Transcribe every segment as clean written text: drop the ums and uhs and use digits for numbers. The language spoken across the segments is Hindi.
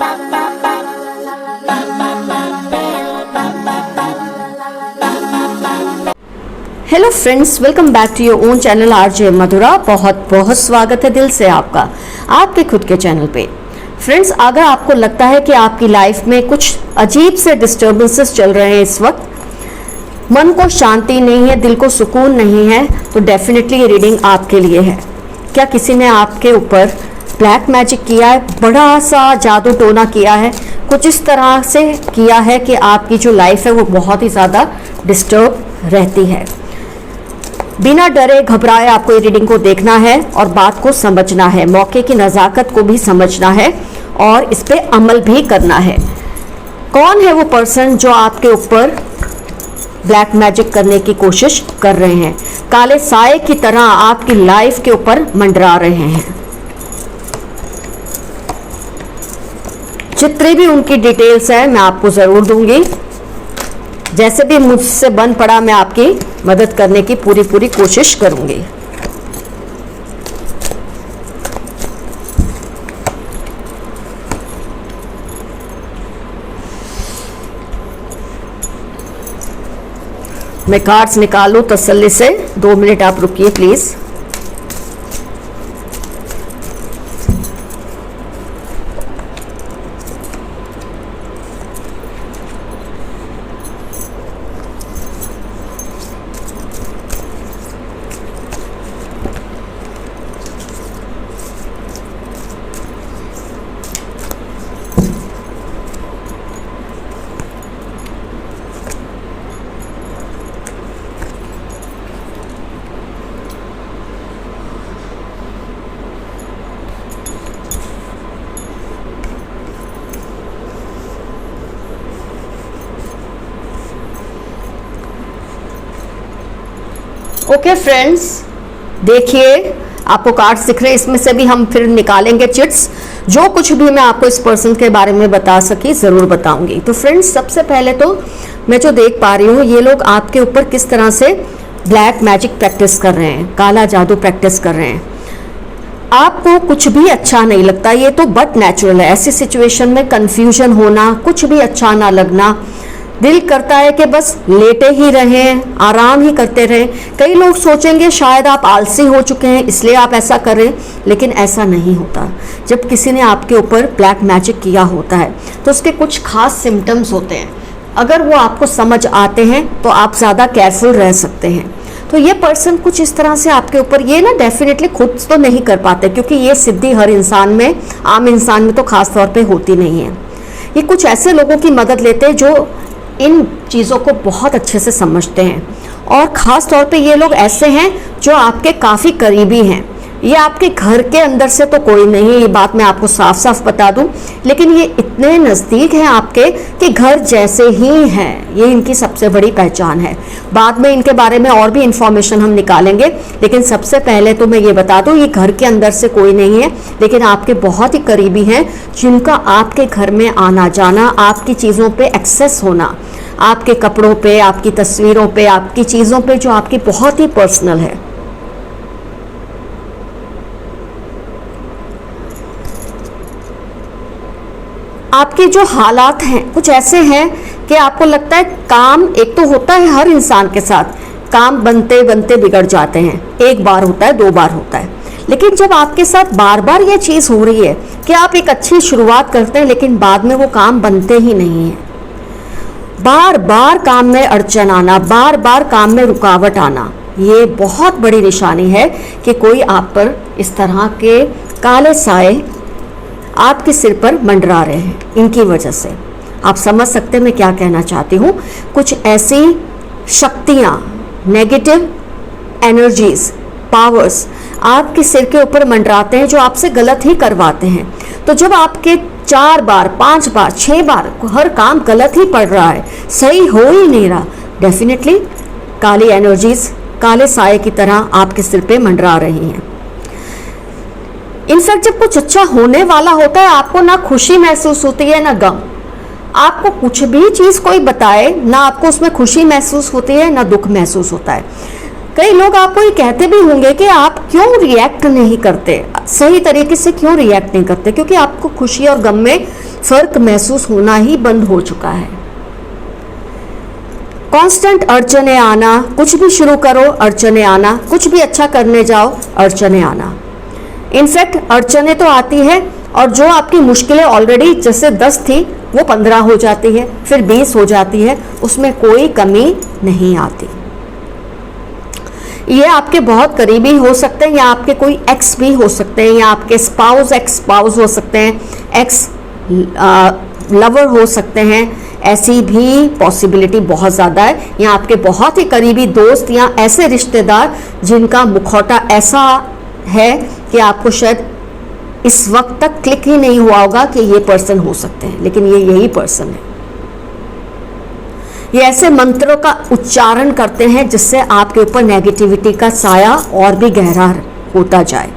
Hello friends, welcome back to your own channel RJ Madhura. बहुत बहुत स्वागत है दिल से आपका आपके खुद के चैनल पे। फ्रेंड्स, अगर आपको लगता है कि आपकी लाइफ में कुछ अजीब से डिस्टर्बेंसेस चल रहे हैं, इस वक्त मन को शांति नहीं है, दिल को सुकून नहीं है, तो डेफिनेटली ये रीडिंग आपके लिए है। क्या किसी ने आपके ऊपर ब्लैक मैजिक किया है, बड़ा सा जादू टोना किया है, कुछ इस तरह से किया है कि आपकी जो लाइफ है वो बहुत ही ज़्यादा डिस्टर्ब रहती है। बिना डरे घबराए आपको ये रीडिंग को देखना है और बात को समझना है, मौके की नज़ाकत को भी समझना है और इस पे अमल भी करना है। कौन है वो पर्सन जो आपके ऊपर ब्लैक मैजिक करने की कोशिश कर रहे हैं, काले साए की तरह आपकी लाइफ के ऊपर मंडरा रहे हैं। जितनी भी उनकी डिटेल्स है मैं आपको ज़रूर दूंगी। जैसे भी मुझसे बन पड़ा मैं आपकी मदद करने की पूरी कोशिश करूंगी। मैं कार्ड्स निकालूं तसल्ली से। 2 मिनट आप रुकिए प्लीज। ओके फ्रेंड्स, देखिए आपको कार्ड्स दिख रहे हैं, इसमें से भी हम फिर निकालेंगे चिट्स। जो कुछ भी मैं आपको इस पर्सन के बारे में बता सकी ज़रूर बताऊंगी। तो फ्रेंड्स, सबसे पहले तो मैं जो देख पा रही हूँ, ये लोग आपके ऊपर किस तरह से ब्लैक मैजिक प्रैक्टिस कर रहे हैं, काला जादू प्रैक्टिस कर रहे हैं। आपको कुछ भी अच्छा नहीं लगता, ये तो बट नेचुरल है। ऐसी सिचुएशन में कंफ्यूजन होना, कुछ भी अच्छा ना लगना, दिल करता है कि बस लेटे ही रहें, आराम ही करते रहें। कई लोग सोचेंगे शायद आप आलसी हो चुके हैं इसलिए आप ऐसा करें, लेकिन ऐसा नहीं होता। जब किसी ने आपके ऊपर ब्लैक मैजिक किया होता है तो उसके कुछ खास सिम्टम्स होते हैं। अगर वो आपको समझ आते हैं तो आप ज़्यादा केयरफुल रह सकते हैं। तो ये पर्सन कुछ इस तरह से आपके ऊपर, ये ना डेफिनेटली खुद तो नहीं कर पाते, क्योंकि ये सिद्धि हर इंसान में, आम इंसान में तो खास तौर पे होती नहीं है। ये कुछ ऐसे लोगों की मदद लेते हैं जो इन चीज़ों को बहुत अच्छे से समझते हैं, और ख़ास तौर पे ये लोग ऐसे हैं जो आपके काफ़ी करीबी हैं। ये आपके घर के अंदर से तो कोई नहीं, ये बात मैं आपको साफ साफ बता दूं, लेकिन ये इतने नज़दीक हैं आपके कि घर जैसे ही हैं। ये इनकी सबसे बड़ी पहचान है। बाद में इनके बारे में और भी इंफॉर्मेशन हम निकालेंगे, लेकिन सबसे पहले तो मैं ये बता दूं, ये घर के अंदर से कोई नहीं है, लेकिन आपके बहुत ही करीबी हैं, जिनका आपके घर में आना जाना, आपकी चीज़ों पे एक्सेस होना, आपके कपड़ों पे, आपकी तस्वीरों पे, आपकी चीज़ों पे जो आपकी बहुत ही पर्सनल है। आपके जो हालात हैं कुछ ऐसे हैं कि आपको लगता है काम, एक तो होता है हर इंसान के साथ, काम बनते बनते बिगड़ जाते हैं। एक बार होता है, 2 बार होता है, लेकिन जब आपके साथ बार बार ये चीज़ हो रही है कि आप एक अच्छी शुरुआत करते हैं लेकिन बाद में वो काम बनते ही नहीं है, बार बार काम में अड़चन आना, बार बार काम में रुकावट आना, ये बहुत बड़ी निशानी है कि कोई आप पर इस तरह के काले साए आपके सिर पर मंडरा रहे हैं। इनकी वजह से आप समझ सकते हैं मैं क्या कहना चाहती हूँ। कुछ ऐसी शक्तियाँ, नेगेटिव एनर्जीज, पावर्स आपके सिर के ऊपर मंडराते हैं जो आपसे गलत ही करवाते हैं। तो जब आपके 4 बार, 5 बार, 6 बार हर काम गलत ही पड़ रहा है, सही हो ही नहीं रहा, डेफिनेटली काली एनर्जीज काले साए की तरह आपके सिर पे मंडरा रही हैं। इनफैक्ट जब कुछ अच्छा होने वाला होता है, आपको ना खुशी महसूस होती है ना गम। आपको कुछ भी चीज़ कोई बताए ना, आपको उसमें खुशी महसूस होती है ना दुख महसूस होता है। कई लोग आपको ये कहते भी होंगे कि आप क्यों रिएक्ट नहीं करते, सही तरीके से क्यों रिएक्ट नहीं करते, क्योंकि आपको खुशी और गम में फर्क महसूस होना ही बंद हो चुका है। कांस्टेंट अड़चने आना, कुछ भी शुरू करो अड़चने आना, कुछ भी अच्छा करने जाओ अड़चने आना। इनफैक्ट अड़चने तो आती है और जो आपकी मुश्किलें ऑलरेडी जैसे 10 थी वो 15 हो जाती है, फिर 20 हो जाती है, उसमें कोई कमी नहीं आती। ये आपके बहुत करीबी हो सकते हैं या आपके कोई एक्स भी हो सकते हैं या आपके स्पाउस एक्स स्पाउस हो सकते हैं, एक्स लवर हो सकते हैं, ऐसी भी पॉसिबिलिटी बहुत ज़्यादा है। या आपके बहुत ही करीबी दोस्त या ऐसे रिश्तेदार जिनका मुखौटा ऐसा है कि आपको शायद इस वक्त तक क्लिक ही नहीं हुआ होगा कि ये पर्सन हो सकते हैं, लेकिन ये यही पर्सन है। ये ऐसे मंत्रों का उच्चारण करते हैं जिससे आपके ऊपर नेगेटिविटी का साया और भी गहरा होता जाए।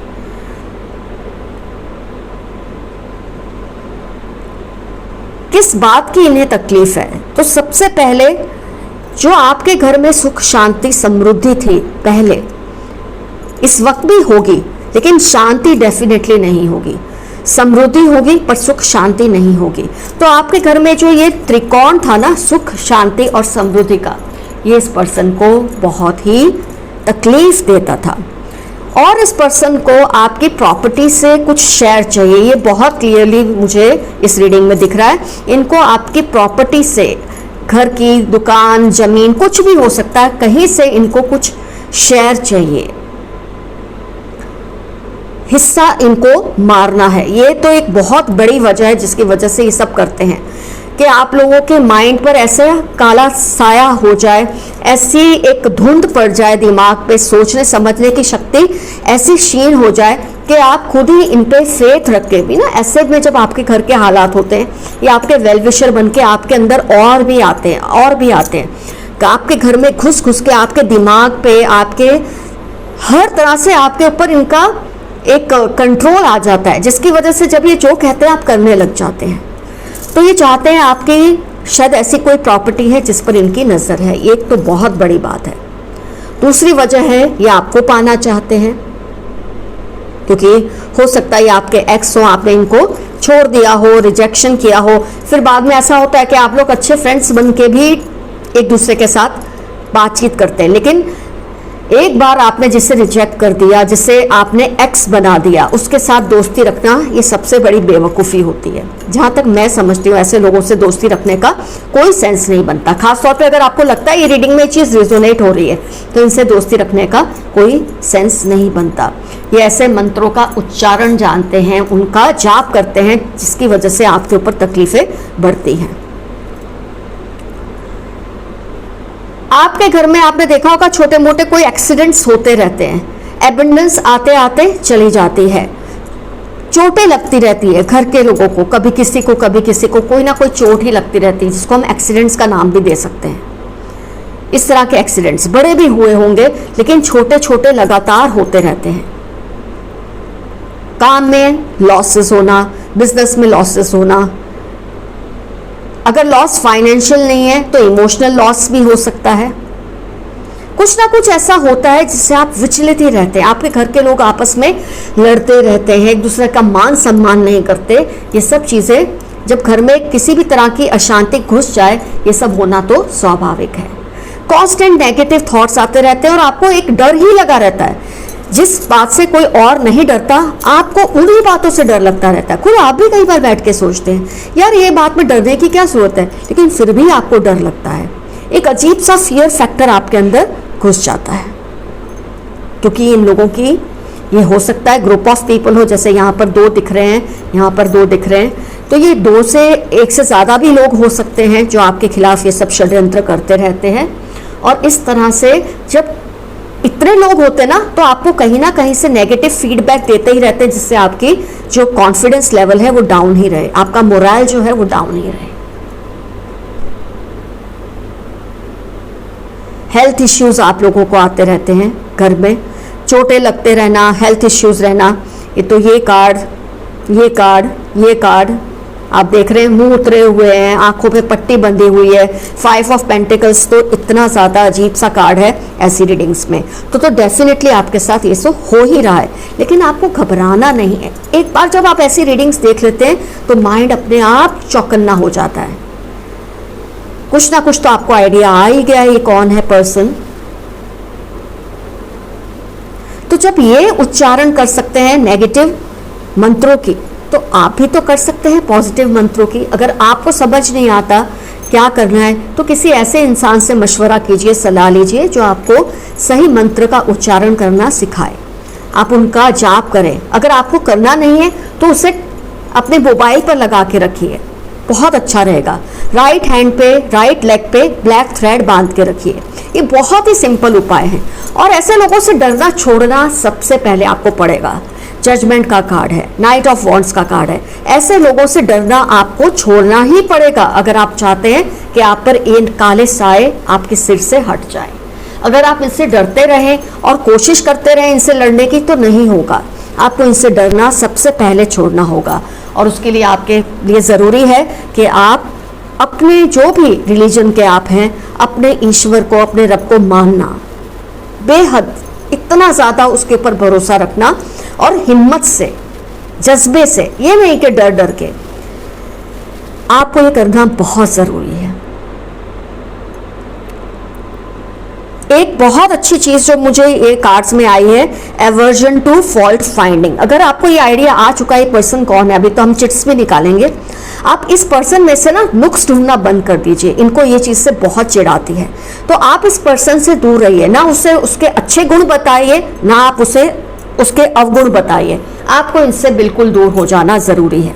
किस बात की इन्हें तकलीफ है? तो सबसे पहले जो आपके घर में सुख शांति समृद्धि थी पहले, इस वक्त भी होगी, लेकिन शांति डेफिनेटली नहीं होगी। समृद्धि होगी पर सुख शांति नहीं होगी। तो आपके घर में जो ये त्रिकोण था ना, सुख शांति और समृद्धि का, ये इस पर्सन को बहुत ही तकलीफ देता था। और इस पर्सन को आपकी प्रॉपर्टी से कुछ शेयर चाहिए, ये बहुत क्लियरली मुझे इस रीडिंग में दिख रहा है। इनको आपकी प्रॉपर्टी से, घर की दुकान जमीन कुछ भी हो सकता है, कहीं से इनको कुछ शेयर चाहिए, हिस्सा इनको मारना है। ये तो एक बहुत बड़ी वजह है जिसकी वजह से ये सब करते हैं कि आप लोगों के माइंड पर ऐसे काला साया हो जाए, ऐसी एक धुंध पड़ जाए दिमाग पे, सोचने समझने की शक्ति ऐसी क्षीण हो जाए कि आप खुद ही इन पे फेथ रख के भी ना, ऐसे में जब आपके घर के हालात होते हैं ये आपके वेलविशर बन के आपके अंदर और भी आते हैं कि आपके घर में घुस घुस के आपके दिमाग पे, आपके हर तरह से आपके ऊपर इनका एक कंट्रोल आ जाता है, जिसकी वजह से जब ये जो कहते हैं आप करने लग जाते हैं। तो ये चाहते हैं आपकी शायद ऐसी कोई प्रॉपर्टी है जिस पर इनकी नज़र है, एक तो बहुत बड़ी बात है। दूसरी वजह है ये आपको पाना चाहते हैं, क्योंकि हो सकता है ये आपके एक्स हो, आपने इनको छोड़ दिया हो, रिजेक्शन किया हो, फिर बाद में ऐसा होता है कि आप लोग अच्छे फ्रेंड्स बन के भी एक दूसरे के साथ बातचीत करते हैं, लेकिन एक बार आपने जिसे रिजेक्ट कर दिया, जिसे आपने एक्स बना दिया, उसके साथ दोस्ती रखना ये सबसे बड़ी बेवकूफ़ी होती है। जहाँ तक मैं समझती हूँ ऐसे लोगों से दोस्ती रखने का कोई सेंस नहीं बनता। खासतौर पे अगर आपको लगता है ये रीडिंग में ये चीज़ रिजोनेट हो रही है तो इनसे दोस्ती रखने का कोई सेंस नहीं बनता। ये ऐसे मंत्रों का उच्चारण जानते हैं, उनका जाप करते हैं, जिसकी वजह से आपके ऊपर तकलीफें बढ़ती हैं। आपके घर में आपने देखा होगा छोटे मोटे कोई एक्सीडेंट्स होते रहते हैं, एबंडेंस आते आते चली जाती है, चोटें लगती रहती है घर के लोगों को, कभी किसी को कभी किसी को कोई ना कोई चोट ही लगती रहती है, जिसको हम एक्सीडेंट्स का नाम भी दे सकते हैं। इस तरह के एक्सीडेंट्स बड़े भी हुए होंगे, लेकिन छोटे छोटे लगातार होते रहते हैं। काम में लॉसेस होना, बिजनेस में लॉसेस होना, अगर लॉस फाइनेंशियल नहीं है तो इमोशनल लॉस भी हो सकता है। कुछ ना कुछ ऐसा होता है जिससे आप विचलित ही रहते हैं। आपके घर के लोग आपस में लड़ते रहते हैं, एक दूसरे का मान सम्मान नहीं करते। ये सब चीज़ें जब घर में किसी भी तरह की अशांति घुस जाए, ये सब होना तो स्वाभाविक है। कॉन्स्टेंट नेगेटिव थॉट्स आते रहते हैं और आपको एक डर ही लगा रहता है। जिस बात से कोई और नहीं डरता, आपको उन्हीं बातों से डर लगता रहता है। खुद आप भी कई बार बैठ के सोचते हैं यार ये बात में डरने की क्या जरूरत है, लेकिन फिर भी आपको डर लगता है। एक अजीब सा फियर फैक्टर आपके अंदर घुस जाता है, क्योंकि इन लोगों की ये हो सकता है ग्रुप ऑफ पीपल हो, जैसे यहाँ पर 2 दिख रहे हैं, यहाँ पर 2 दिख रहे हैं, तो ये 2 से 1 से ज़्यादा भी लोग हो सकते हैं जो आपके खिलाफ ये सब षड्यंत्र करते रहते हैं। और इस तरह से जब इतने लोग होते हैं ना, तो आपको कहीं ना कहीं से नेगेटिव फीडबैक देते ही रहते हैं, जिससे आपकी जो कॉन्फिडेंस लेवल है वो डाउन ही रहे, आपका मोरल जो है वो डाउन ही रहे। हेल्थ इश्यूज आप लोगों को आते रहते हैं, घर में चोटें लगते रहना, हेल्थ इश्यूज रहना। ये तो ये कार्ड, ये कार्ड, ये कार्ड, आप देख रहे हैं मुंह उतरे हुए हैं, आंखों पे पट्टी बंधी हुई है। 5 ऑफ पेंटिकल्स तो इतना ज़्यादा अजीब सा कार्ड है ऐसी रीडिंग्स में। तो डेफिनेटली आपके साथ ये सब हो ही रहा है, लेकिन आपको घबराना नहीं है। एक बार जब आप ऐसी रीडिंग्स देख लेते हैं तो माइंड अपने आप चौकन्ना हो जाता है। कुछ ना कुछ तो आपको आइडिया आ ही गया ये कौन है पर्सन। तो जब ये उच्चारण कर सकते हैं नेगेटिव मंत्रों की, तो आप भी तो कर सकते हैं पॉजिटिव मंत्रों की। अगर आपको समझ नहीं आता क्या करना है तो किसी ऐसे इंसान से मशवरा कीजिए, सलाह लीजिए जो आपको सही मंत्र का उच्चारण करना सिखाए। आप उनका जाप करें। अगर आपको करना नहीं है तो उसे अपने मोबाइल पर लगा के रखिए, बहुत अच्छा रहेगा। राइट हैंड पे, राइट लेग पे ब्लैक थ्रेड बांध के रखिए। ये बहुत ही सिंपल उपाय है और ऐसे लोगों से डरना छोड़ना सबसे पहले आपको पड़ेगा। जजमेंट का कार्ड है, नाइट ऑफ वॉन्ड्स का कार्ड है। ऐसे लोगों से डरना आपको छोड़ना ही पड़ेगा अगर आप चाहते हैं कि आप पर ये काले साए आपके सिर से हट जाए। अगर आप इनसे डरते रहें और कोशिश करते रहें इनसे लड़ने की तो नहीं होगा। आपको इनसे डरना सबसे पहले छोड़ना होगा और उसके लिए आपके लिए ज़रूरी है कि आप अपने जो भी रिलीजन के आप हैं, अपने ईश्वर को, अपने रब को मानना, बेहद इतना ज़्यादा उसके ऊपर भरोसा रखना और हिम्मत से, जज्बे से, ये नहीं कि डर डर के। आपको ये करना बहुत ज़रूरी है। एक बहुत अच्छी चीज़ जो मुझे ये कार्ड्स में आई है, एवर्जन टू फॉल्ट फाइंडिंग। अगर आपको ये आइडिया आ चुका है ये पर्सन कौन है, अभी तो हम चिट्स में निकालेंगे। आप इस पर्सन में से ना नुक्स ढूंढना बंद कर दीजिए। इनको ये चीज़ से बहुत चिढ़ाती है, तो आप इस पर्सन से दूर रहिए। ना उसे उसके अच्छे गुण बताइए, ना आप उसे उसके अवगुण बताइए। आपको इनसे बिल्कुल दूर हो जाना ज़रूरी है,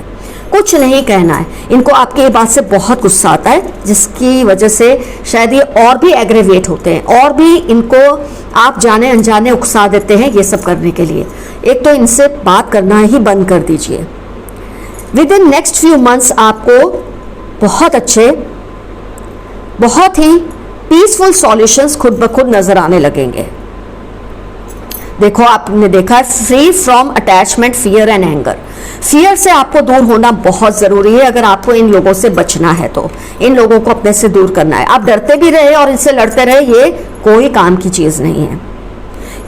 कुछ नहीं कहना है। इनको आपकी ये बात से बहुत गुस्सा आता है, जिसकी वजह से शायद ये और भी एग्रेवेट होते हैं और भी इनको आप जाने अनजाने उकसा देते हैं ये सब करने के लिए। एक तो इनसे बात करना ही बंद कर दीजिए। With in next few months आपको बहुत अच्छे, बहुत ही पीसफुल सॉल्यूशंस खुद ब खुद नजर आने लगेंगे। देखो, आपने देखा है free from attachment, fear and anger. Fear से आपको दूर होना बहुत ज़रूरी है। अगर आपको इन लोगों से बचना है तो इन लोगों को अपने से दूर करना है। आप डरते भी रहे और इनसे लड़ते रहे, ये कोई काम की चीज़ नहीं है।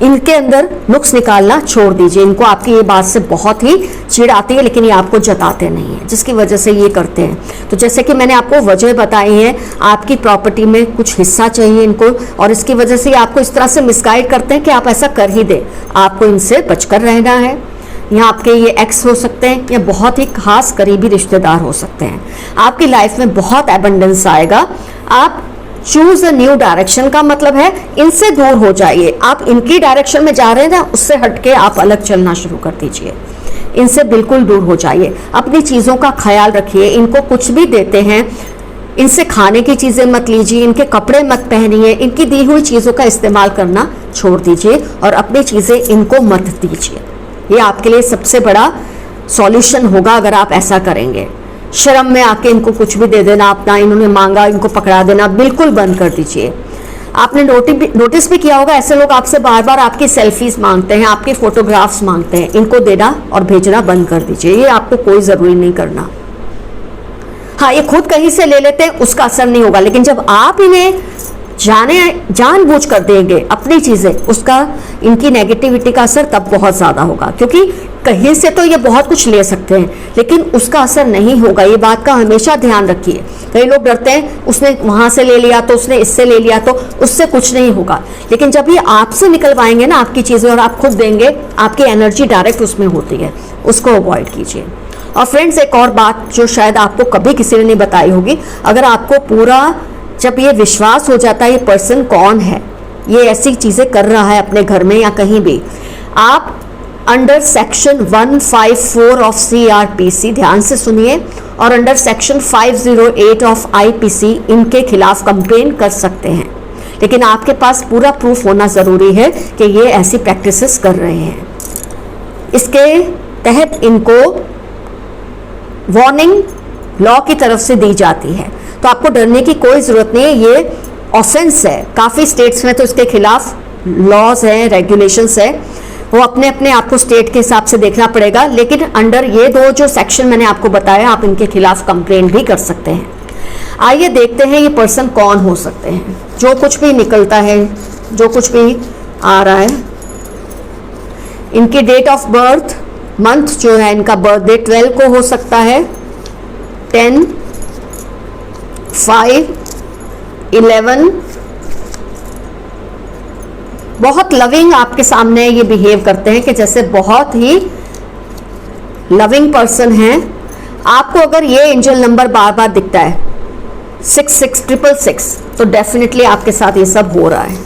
इनके अंदर नुक्स निकालना छोड़ दीजिए। इनको आपकी ये बात से बहुत ही चिढ़ आती है, लेकिन ये आपको जताते नहीं है, जिसकी वजह से ये करते हैं। तो जैसे कि मैंने आपको वजह बताई है, आपकी प्रॉपर्टी में कुछ हिस्सा चाहिए इनको, और इसकी वजह से ये आपको इस तरह से मिसगाइड करते हैं कि आप ऐसा कर ही दें। आपको इनसे बचकर रहना है। यहाँ आपके ये एक्स हो सकते हैं या बहुत ही खास करीबी रिश्तेदार हो सकते हैं। आपकी लाइफ में बहुत एबंडेंस आएगा। आप चूज अ न्यू डायरेक्शन का मतलब है इनसे दूर हो जाइए। आप इनकी डायरेक्शन में जा रहे हैं ना, उससे हटके आप अलग चलना शुरू कर दीजिए। इनसे बिल्कुल दूर हो जाइए। अपनी चीज़ों का ख्याल रखिए। इनको कुछ भी देते हैं, इनसे खाने की चीज़ें मत लीजिए, इनके कपड़े मत पहनिए, इनकी दी हुई चीज़ों का इस्तेमाल करना छोड़ दीजिए और अपनी चीज़ें इनको मत दीजिए। ये आपके लिए सबसे बड़ा सॉल्यूशन होगा अगर आप ऐसा करेंगे। शर्म में आके इनको कुछ भी दे देना, अपना इन्होंने मांगा इनको पकड़ा देना बिल्कुल बंद कर दीजिए। आपने नोटिस भी किया होगा, ऐसे लोग आपसे बार बार आपकी सेल्फीज मांगते हैं, आपके फोटोग्राफ्स मांगते हैं। इनको देना और भेजना बंद कर दीजिए। ये आपको कोई ज़रूरी नहीं करना। हाँ, ये खुद कहीं से ले लेते हैं, उसका असर नहीं होगा, लेकिन जब आप इन्हें जानबूझ कर देंगे अपनी चीज़ें, उसका इनकी नेगेटिविटी का असर तब बहुत ज़्यादा होगा। क्योंकि कहीं से तो ये बहुत कुछ ले सकते हैं, लेकिन उसका असर नहीं होगा। ये बात का हमेशा ध्यान रखिए। कई लोग डरते हैं, उसने वहाँ से ले लिया तो उसने इससे ले लिया तो उससे कुछ नहीं होगा। लेकिन जब ये आपसे निकलवाएंगे ना आपकी चीज़ें और आप खुद देंगे, आपकी एनर्जी डायरेक्ट उसमें होती है, उसको अवॉइड कीजिए। और फ्रेंड्स, एक और बात जो शायद आपको कभी किसी ने नहीं बताई होगी, अगर आपको पूरा जब ये विश्वास हो जाता है ये पर्सन कौन है, ये ऐसी चीज़ें कर रहा है अपने घर में या कहीं भी, आप अंडर सेक्शन 154 ऑफ CRPC, ध्यान से सुनिए, और अंडर सेक्शन 508 ऑफ IPC इनके खिलाफ कंप्लेन कर सकते हैं। लेकिन आपके पास पूरा प्रूफ होना ज़रूरी है कि ये ऐसी प्रैक्टिसेस कर रहे हैं। इसके तहत इनको वार्निंग लॉ की तरफ से दी जाती है। तो आपको डरने की कोई ज़रूरत नहीं है। ये ऑफेंस है। काफ़ी स्टेट्स में तो इसके खिलाफ लॉज हैं, रेगुलेशंस है। वो अपने अपने आपको स्टेट के हिसाब से देखना पड़ेगा, लेकिन अंडर ये दो जो सेक्शन मैंने आपको बताया आप इनके खिलाफ कंप्लेंट भी कर सकते हैं। आइए देखते हैं ये पर्सन कौन हो सकते हैं। जो कुछ भी निकलता है, जो कुछ भी आ रहा है, इनकी डेट ऑफ बर्थ, मंथ जो है इनका बर्थडे 12 को हो सकता है, 10, 5, 11। बहुत लविंग आपके सामने ये बिहेव करते हैं कि जैसे बहुत ही लविंग पर्सन हैं। आपको अगर ये एंजल नंबर बार बार दिखता है 6666, तो डेफिनेटली आपके साथ ये सब हो रहा है।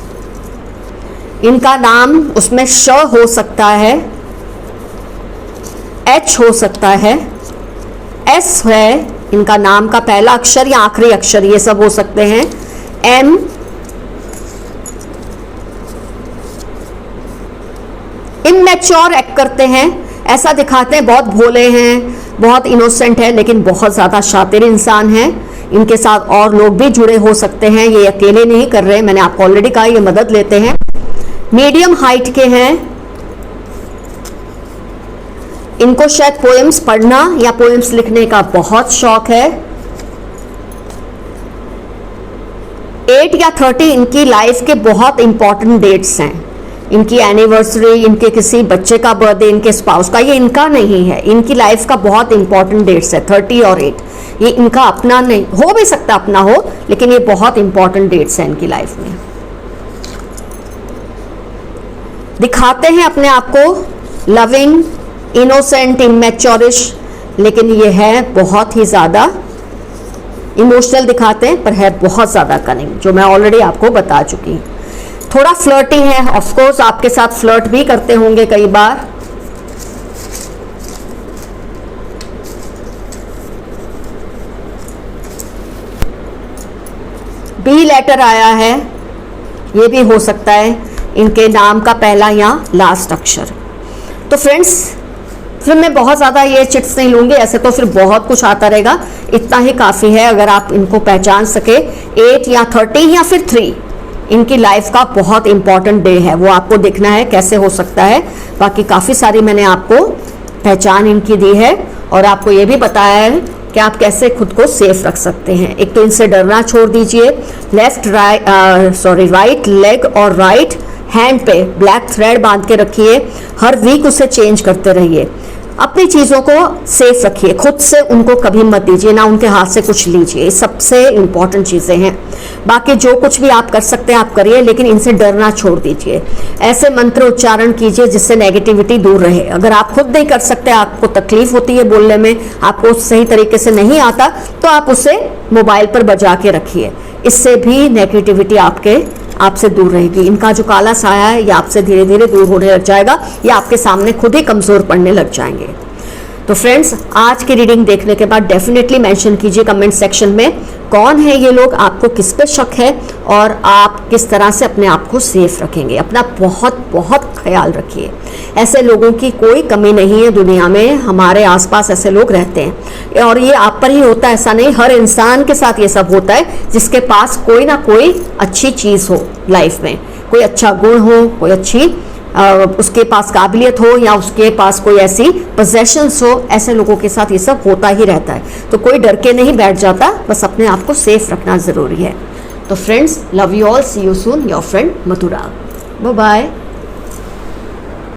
इनका नाम उसमें श हो सकता है, एच हो सकता है, एस है इनका नाम का पहला अक्षर या आखिरी अक्षर, ये सब हो सकते हैं, एम, इनमैच्योर एक्ट करते हैं, ऐसा दिखाते हैं बहुत भोले हैं, बहुत इनोसेंट है, लेकिन बहुत ज़्यादा शातिर इंसान है। इनके साथ और लोग भी जुड़े हो सकते हैं, ये अकेले नहीं कर रहे, मैंने आपको ऑलरेडी कहा ये मदद लेते हैं। मीडियम हाइट के हैं, इनको शायद पोएम्स पढ़ना या पोएम्स लिखने का बहुत शौक है। 8 या 30 इनकी लाइफ के बहुत इंपॉर्टेंट डेट्स हैं। इनकी एनिवर्सरी, इनके किसी बच्चे का बर्थडे, इनके स्पाउस का, ये इनका नहीं है, इनकी लाइफ का बहुत इंपॉर्टेंट डेट्स है 30 और 8। ये इनका अपना नहीं हो, भी सकता अपना हो, लेकिन ये बहुत इंपॉर्टेंट डेट्स हैं इनकी लाइफ में। दिखाते हैं अपने आप को लविंग, इनोसेंट, इमैच्योरिश, लेकिन ये है बहुत ही ज़्यादा इमोशनल दिखाते हैं, पर है बहुत ज़्यादा कनिंग, जो मैं ऑलरेडी आपको बता चुकी हूँ। थोड़ा फ्लर्टी है, ऑफ कोर्स आपके साथ फ्लर्ट भी करते होंगे कई बार। बी लेटर आया है, ये भी हो सकता है इनके नाम का पहला या लास्ट अक्षर। तो फ्रेंड्स, फिर मैं बहुत ज़्यादा ये चिट्स नहीं लूँगी, ऐसे तो फिर बहुत कुछ आता रहेगा, इतना ही काफ़ी है अगर आप इनको पहचान सके। 8 या 30 या फिर 3 इनकी लाइफ का बहुत इंपॉर्टेंट डे है, वो आपको देखना है कैसे हो सकता है। बाकी काफ़ी सारी मैंने आपको पहचान इनकी दी है और आपको ये भी बताया है कि आप कैसे खुद को सेफ रख सकते हैं। एक तो इनसे डरना छोड़ दीजिए, राइट लेग और राइट हैंड पे ब्लैक थ्रेड बांध के रखिए, हर वीक उसे चेंज करते रहिए। अपनी चीज़ों को सेफ रखिए, खुद से उनको कभी मत दीजिए, ना उनके हाथ से कुछ लीजिए, सबसे इम्पॉर्टेंट चीज़ें हैं। बाकी जो कुछ भी आप कर सकते हैं आप करिए, लेकिन इनसे डरना छोड़ दीजिए। ऐसे मंत्र उच्चारण कीजिए जिससे नेगेटिविटी दूर रहे। अगर आप खुद नहीं कर सकते, आपको तकलीफ होती है बोलने में, आपको सही तरीके से नहीं आता, तो आप उसे मोबाइल पर बजा के रखिए, इससे भी नेगेटिविटी आपसे दूर रहेगी। इनका जो काला साया है ये आपसे धीरे धीरे दूर होने लग जाएगा, या आपके सामने खुद ही कमज़ोर पड़ने लग जाएंगे। तो फ्रेंड्स, आज की रीडिंग देखने के बाद डेफिनेटली मेंशन कीजिए कमेंट सेक्शन में कौन है ये लोग, आपको किस पे शक है और आप किस तरह से अपने आप को सेफ रखेंगे। अपना बहुत बहुत ख्याल रखिए। ऐसे लोगों की कोई कमी नहीं है दुनिया में, हमारे आसपास ऐसे लोग रहते हैं और ये आप पर ही होता है ऐसा नहीं, हर इंसान के साथ ये सब होता है जिसके पास कोई ना कोई अच्छी चीज़ हो लाइफ में, कोई अच्छा गुण हो, कोई अच्छी उसके पास काबिलियत हो, या उसके पास कोई ऐसी पोजेशंस हो। ऐसे लोगों के साथ ये सब होता ही रहता है, तो कोई डर के नहीं बैठ जाता, बस अपने आप को सेफ रखना ज़रूरी है। तो friends, love you all, see you soon, your friend Mathura, bye bye.